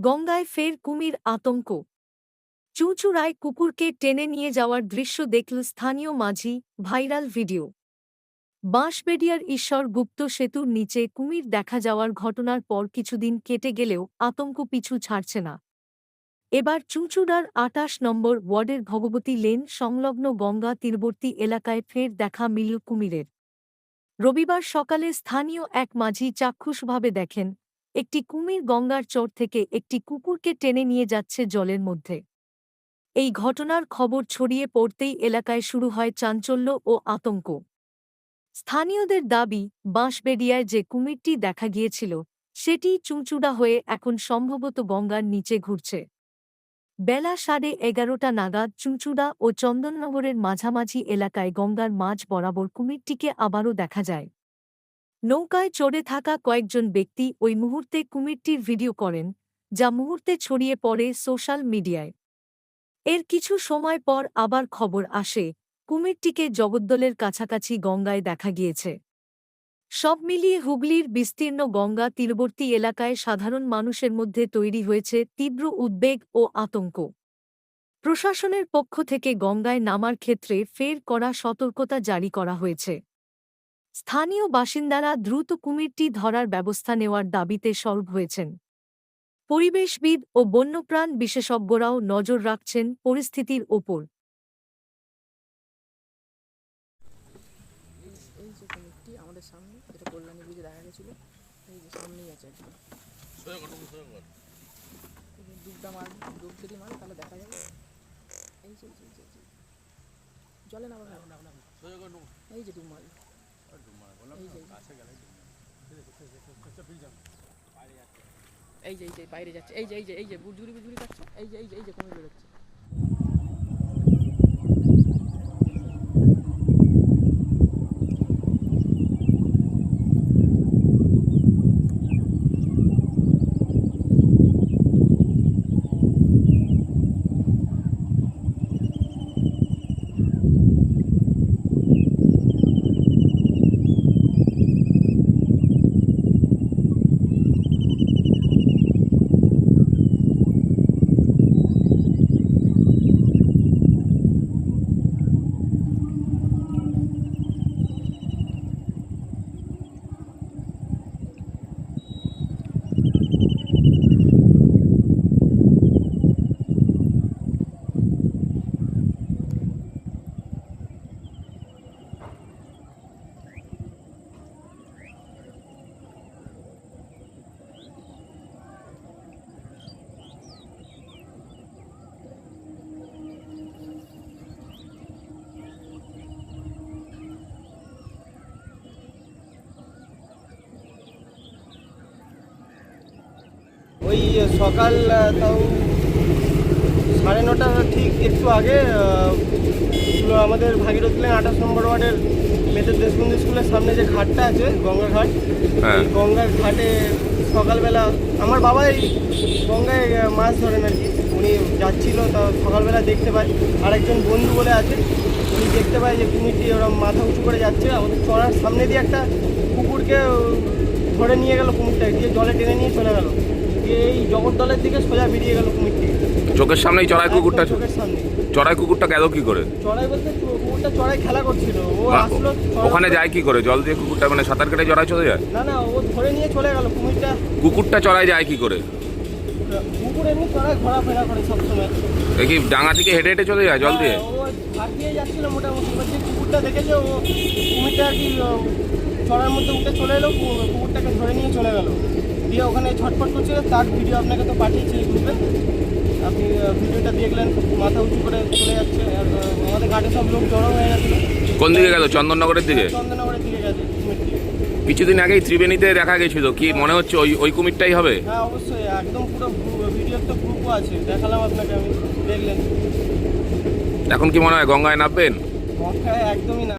গঙ্গায় ফের কুমির আতঙ্ক। চুঁচুড়ায় কুকুরকে টেনে নিয়ে যাওয়ার দৃশ্য দেখল স্থানীয় মাঝি, ভাইরাল ভিডিও। বাঁশবেড়িয়ার ঈশ্বর গুপ্ত সেতুর নিচে কুমির দেখা যাওয়ার ঘটনার পর কিছুদিন কেটে গেলেও আতঙ্ক পিছু ছাড়ছে না। এবার চুঁচুড়ার ২৮ নম্বর ওয়ার্ডের ভগবতী লেন সংলগ্ন গঙ্গা তীরবর্তী এলাকায় ফের দেখা মিলল কুমিরের। রবিবার সকালে স্থানীয় এক মাঝি চাক্ষুষভাবে দেখেন একটি কুমির গঙ্গার চর থেকে একটি কুকুরকে টেনে নিয়ে যাচ্ছে জলের মধ্যে। এই ঘটনার খবর ছড়িয়ে পড়তেই এলাকায় শুরু হয় চাঞ্চল্য ও আতঙ্ক। স্থানীয়দের দাবি, বাঁশবেড়িয়ায় যে কুমিরটি দেখা গিয়েছিল সেটি চুঁচুড়া হয়ে এখন সম্ভবত গঙ্গার নিচে ঘুরছে। বেলা 11:30 নাগাদ চুঁচুড়া ও চন্দননগরের মাঝামাঝি এলাকায় গঙ্গার মাঝ বরাবর কুমিরটিকে আবারও দেখা যায়। নৌকায় চড়ে থাকা কয়েকজন ব্যক্তি ওই মুহূর্তে কুমিরটির ভিডিও করেন, যা মুহূর্তে ছড়িয়ে পড়ে সোশ্যাল মিডিয়ায়। এর কিছু সময় পর আবার খবর আসে কুমিরটিকে জগদ্দলের কাছাকাছি গঙ্গায় দেখা গিয়েছে। সব মিলিয়ে হুগলির বিস্তীর্ণ গঙ্গা তীরবর্তী এলাকায় সাধারণ মানুষের মধ্যে তৈরি হয়েছে তীব্র উদ্বেগ ও আতঙ্ক। প্রশাসনের পক্ষ থেকে গঙ্গায় নামার ক্ষেত্রে ফের কড়া সতর্কতা জারি করা হয়েছে। স্থানীয় বাসিন্দারা দ্রুত কুমিরটি ধরার ব্যবস্থা নেওয়ার দাবিতে সরব হয়েছেন। পরিবেশবিদ ও বন্যপ্রাণ বিশেষজ্ঞরাও নজর রাখছেন পরিস্থিতির ওপর। এই যে কুমিরটি আমাদের সামনে, যেটা কল্যাণী ব্রিজে দেখা গেছিল, এই যে সামনেই আছে একদম। ডুবটা মার, ডুব যদি মারে তাহলে দেখা যাবে। এই যে জলে নামা, এই যে ডুব মারল, এই যে বাইরে যাচ্ছে, এই যে বুঝুরি যাচ্ছে, এই যে কুমির বেরোচ্ছে। ওই সকাল তাও 9:30 ঠিক একটু আগে আমাদের ভাগীরথী লেন 28 নম্বর ওয়ার্ডের মেজর দেশবন্ধু স্কুলের সামনে যে ঘাটটা আছে, গঙ্গা ঘাট, এই গঙ্গার ঘাটে সকালবেলা আমার বাবাই গঙ্গায় মাছ ধরেন আর কি। উনি যাচ্ছিল, তা সকালবেলা দেখতে পায়, আরেকজন বন্ধু বলে আছে, উনি দেখতে পায় যে কুমিরটি ওরা মাথা উঁচু করে যাচ্ছে। আমাদের চড়ার সামনে দিয়ে একটা কুকুরকে ধরে নিয়ে গেল, কুমিরটা গিয়ে জলে টেনে নিয়ে চলে গেল। এই জগদ্দলের দিকে সোজা বেরিয়ে গেল কুমিরটি। চোখের সামনেই চড়াই কুকুরটা, চোখের সামনে চড়াই কুকুরটা গেল কি করে? চড়াই বলতে কুকুরটা চড়াই খেলা করছিল, ও আসলো। ওখানে যায় কি করে? জল দিয়ে কুকুরটা মানে সাঁতার কেটে চড়াই চলে যায়? না, ও ধরে নিয়ে চলে গেল কুমিরটা। কুকুরটা চড়াই যায় কি করে? কুকুর এমনি চড়াই ঘোরাফেরা করে সবসময়। দেখি ডাঙা থেকে হেঁটে হেঁটে চলে যায় জল দিয়ে? ও ঘাট দিয়ে যাচ্ছিল মোটামুটি, এবার যে কুকুরটা দেখেছে, ও কুমিরটা আর কি চড়ার মধ্যে উঠে চলে এলো, কুকুরটাকে ধরে নিয়ে চলে গেল। দিয়ে ওখানে ছটফট করছিল। তার ভিডিও আপনাকে তো পাঠিয়েছি এই গ্রুপে, আপনি ভিডিওটা দেখলেন। মাথা উঁচু করে চলে যাচ্ছে, আর আমাদের ঘাটে সব লোক জড়ো হয়ে গেছিল। কোন দিকে গেল? চন্দননগরের দিকে? চন্দননগরের দিকে গেছে কুমিরটি। কিছুদিন আগেই ত্রিবেণীতে দেখা গেছিল, কি মনে হচ্ছে ওই কুমিরটাই হবে? হ্যাঁ অবশ্যই, একদম পুরো ভিডিওর তো গ্রুপও আছে, দেখালাম আপনাকে আমি, দেখলেন। এখন কি মনে হয় গঙ্গায় নামবেন? গঙ্গায় একদমই না।